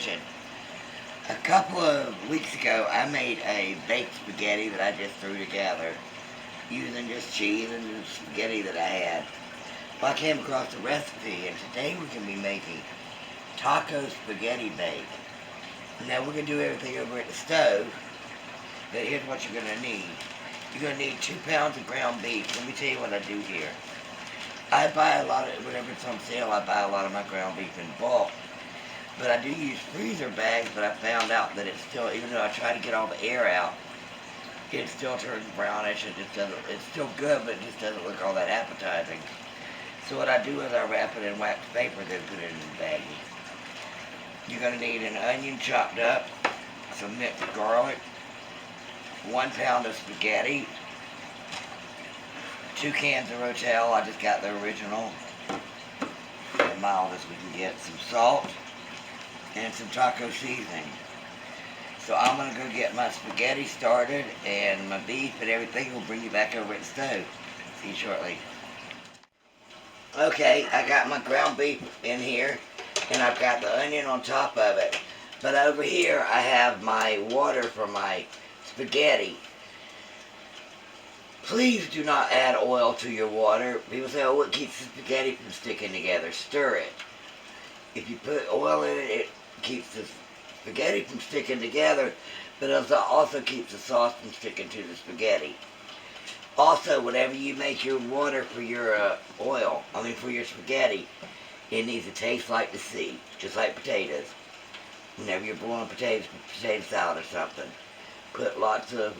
kitchen. A couple of weeks ago, I made a baked spaghetti that I just threw together using just cheese and the spaghetti that I had. Well, I came across a recipe, and today we're going to be making taco spaghetti bake. Now we're going to do everything over at the stove, but here's what you're going to need. You're going to need 2 pounds of ground beef. Let me tell you what I do here. I buy a lot of, whenever it's on sale, I buy a lot of my ground beef in bulk. But I do use freezer bags, but I found out that it's still, even though I try to get all the air out, it still turns brownish. It just doesn't, it's still good, but it just doesn't look all that appetizing. So what I do is I wrap it in wax paper, then put it in the baggie. You're going to need an onion chopped up, some minced garlic, 1 pound of spaghetti, 2 cans of Rotel. I just got the original, the mildest we can get, some salt, and some taco seasoning. So I'm going to go get my spaghetti started and my beef and everything. We'll bring you back over at the stove. See you shortly. Okay, I got my ground beef in here and I've got the onion on top of it. But over here I have my water for my spaghetti. Please do not add oil to your water. People say, oh, it keeps the spaghetti from sticking together. Stir it. If you put oil in it, it keeps the spaghetti from sticking together, but it also keeps the sauce from sticking to the spaghetti. Also, whenever you make your water for your for your spaghetti, it needs to taste like the sea, just like potatoes. Whenever you're boiling potatoes, potato salad or something, put lots of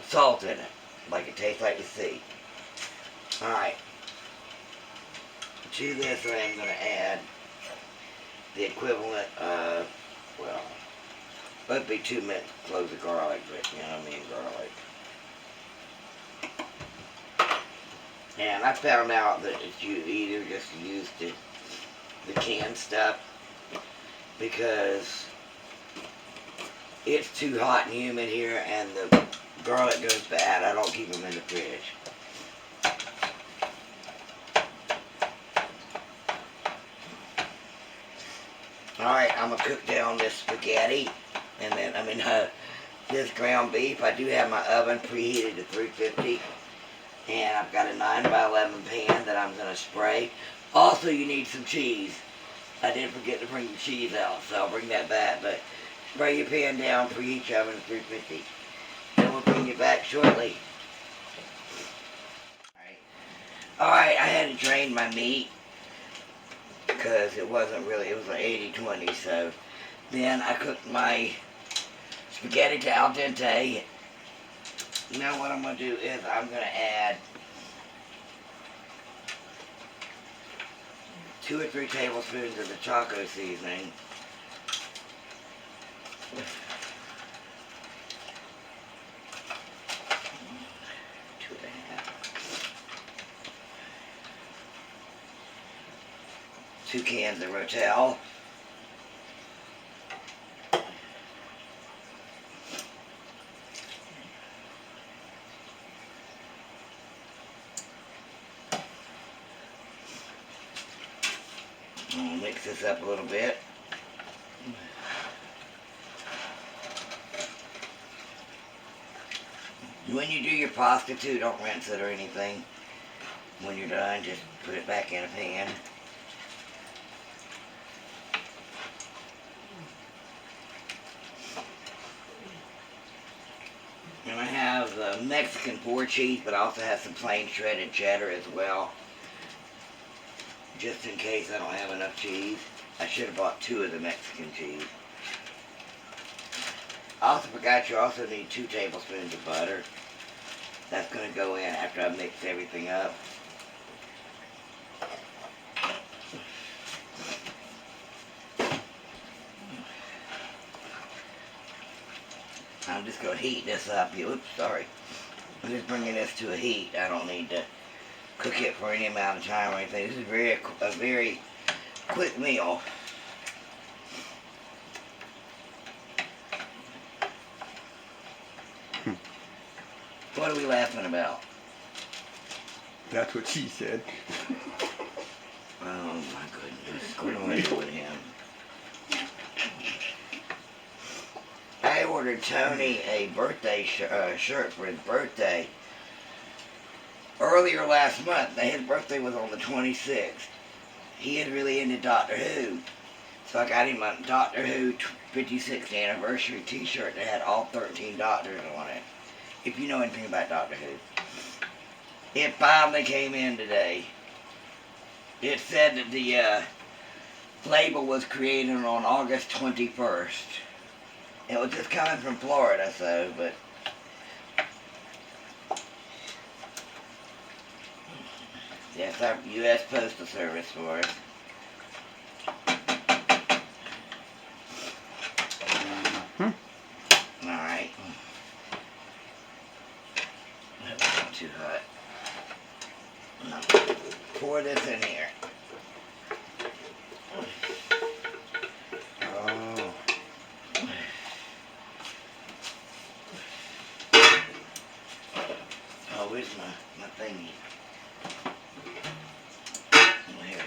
salt in it, like it tastes like the sea. Alright, to this I'm going to add the equivalent of, well, that'd be 2 minced cloves of garlic, but you know what I mean, garlic. And I found out that it's either just use the canned stuff because it's too hot and humid here and the garlic goes bad. I don't keep them in the fridge. Alright, I'm going to cook down this spaghetti, and then, this ground beef. I do have my oven preheated to 350, and I've got a 9x11 pan that I'm going to spray. Also, you need some cheese. I did forget to bring the cheese out, so I'll bring that back, but spray your pan down, preheat your oven to 350. Then we'll bring you back shortly. Alright, I had to drain my meat, because it wasn't really, it was an 80-20, so then I cooked my spaghetti to al dente. Now what I'm going to do is I'm going to add 2 or 3 tablespoons of the taco seasoning. Two cans of Rotel. I'll mix this up a little bit. When you do your pasta too, don't rinse it or anything. When you're done, just put it back in a pan. And I have the Mexican 4 cheese, but I also have some plain shredded cheddar as well. Just in case I don't have enough cheese. I should have bought 2 of the Mexican cheese. I also forgot you also need 2 tablespoons of butter. That's going to go in after I mix everything up. I'm just going to heat this up. Oops, sorry. I'm just bringing this to a heat. I don't need to cook it for any amount of time or anything. This is a very quick meal. What are we laughing about? That's what she said. Oh my goodness. What am I doing with him? ordered Tony a birthday shirt for his birthday earlier last month. His birthday was on the 26th. He is really into Doctor Who. So I got him a Doctor Who 56th anniversary t-shirt that had all 13 doctors on it. If you know anything about Doctor Who. It finally came in today. It said that the label was created on August 21st. It was just coming from Florida, so, but yes, our U.S. Postal Service for us. Alright. That's not too hot. Now, pour this in here. Oh. Oh, where's my thingy? Oh, here it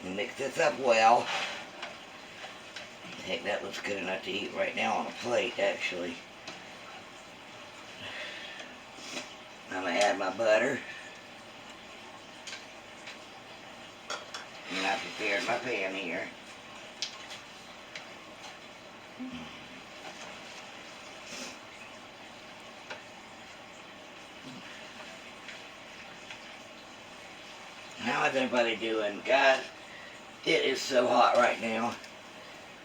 is. Mix this up well. Heck, that looks good enough to eat right now on a plate, actually. I'm going to add my butter. And I prepared my pan here. How is everybody doing? Guys, it is so hot right now.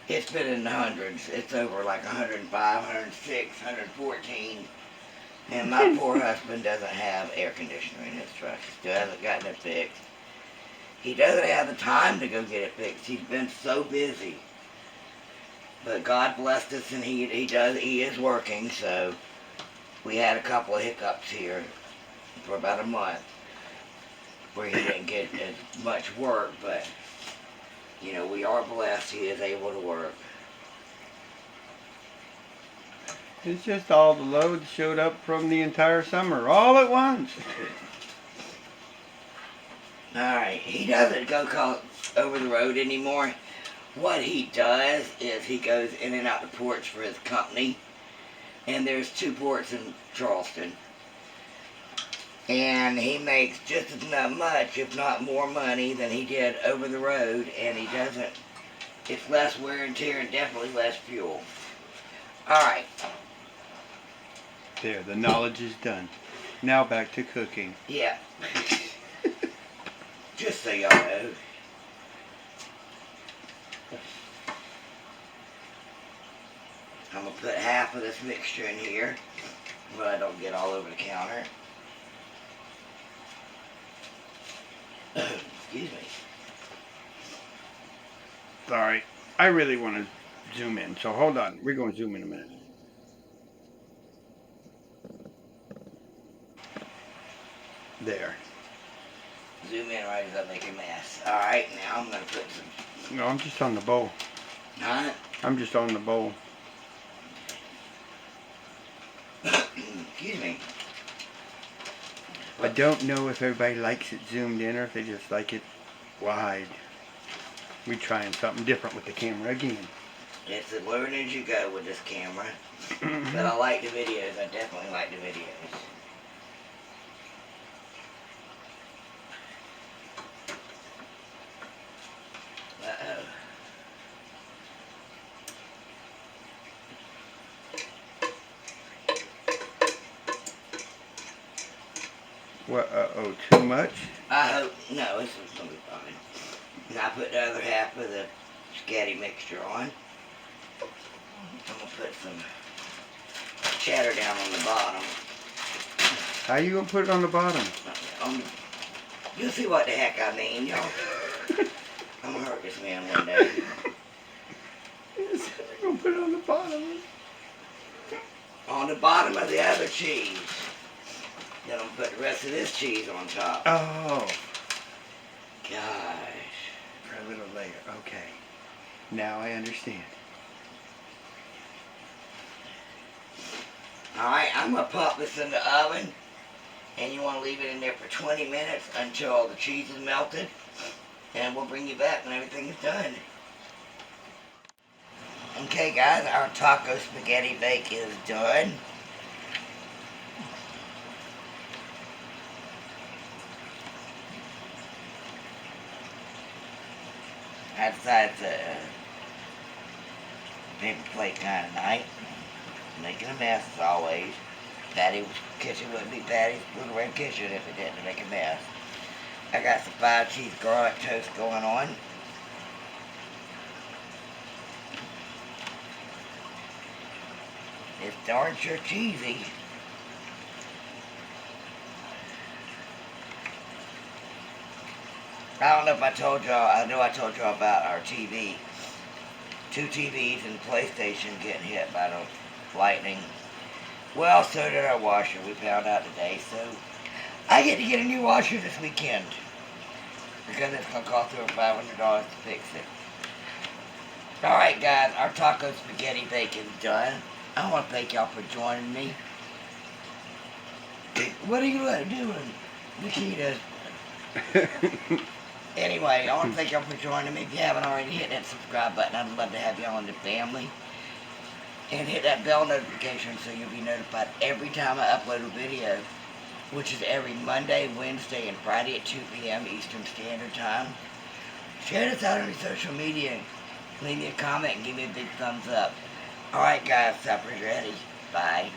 It's been in the hundreds. It's over like 105, 106, 114. And my poor husband doesn't have air conditioner in his truck. He still hasn't gotten it fixed. He doesn't have the time to go get it fixed. He's been so busy. But God blessed us, and he is working, so we had a couple of hiccups here for about a month where he didn't get as much work, but you know, we are blessed he is able to work. It's just all the loads showed up from the entire summer, all at once. Alright, he doesn't go over the road anymore. What he does is he goes in and out the ports for his company. And there's 2 ports in Charleston. And he makes just as much, if not more money than he did over the road. And he doesn't, it's less wear and tear and definitely less fuel. Alright. There, the knowledge is done. Now back to cooking. Yeah. Just so y'all know. I'm going to put half of this mixture in here, but I don't get all over the counter. Excuse me. Sorry, I really want to zoom in, so hold on. We're going to zoom in a minute. There. Zoom in right as I make a mess. Alright, now I'm going to put some... No, I'm just on the bowl. Huh? I'm just on the bowl. Excuse me. I don't know if everybody likes it zoomed in or if they just like it wide. We're trying something different with the camera again. It's a learn as you go with this camera. But I like the videos. I definitely like the videos. Uh-oh. What, uh-oh, too much? I hope, no, this is going to be fine. And I put the other half of the spaghetti mixture on. I'm going to put some cheddar down on the bottom. How you gonna put it on the bottom? You'll see what the heck I mean, y'all. I'm going to hurt this man one day. You said you're gonna put it on the bottom. On the bottom of the other cheese. Then I'm going to put the rest of this cheese on top. Oh. Gosh. For a little layer, okay. Now I understand. Alright, I'm going to pop this in the oven. And you want to leave it in there for 20 minutes until the cheese is melted. And we'll bring you back when everything is done. Okay guys, our taco spaghetti bake is done. I decided to paper plate kind of night. Making a mess as always. Patty's kitchen wouldn't be Patty's Little Red Kitchen if it didn't make a mess. I got some 5-cheese garlic toast going on. It's darn sure cheesy. I don't know if I told y'all, I know I told y'all about our TV. 2 TVs and PlayStation getting hit by the lightning. Well, so did our washer, we found out today, so I get to get a new washer this weekend. Because it's going to cost over $500 to fix it. Alright guys, our taco spaghetti bake is done. I want to thank y'all for joining me. What are you doing? Nikita? Anyway, I want to thank y'all for joining me. If you haven't already, hit that subscribe button. I'd love to have y'all in the family. And hit that bell notification so you'll be notified every time I upload a video, which is every Monday, Wednesday, and Friday at 2 p.m. Eastern Standard Time. Share this out on your social media. Leave me a comment and give me a big thumbs up. Alright guys, supper's ready. Bye.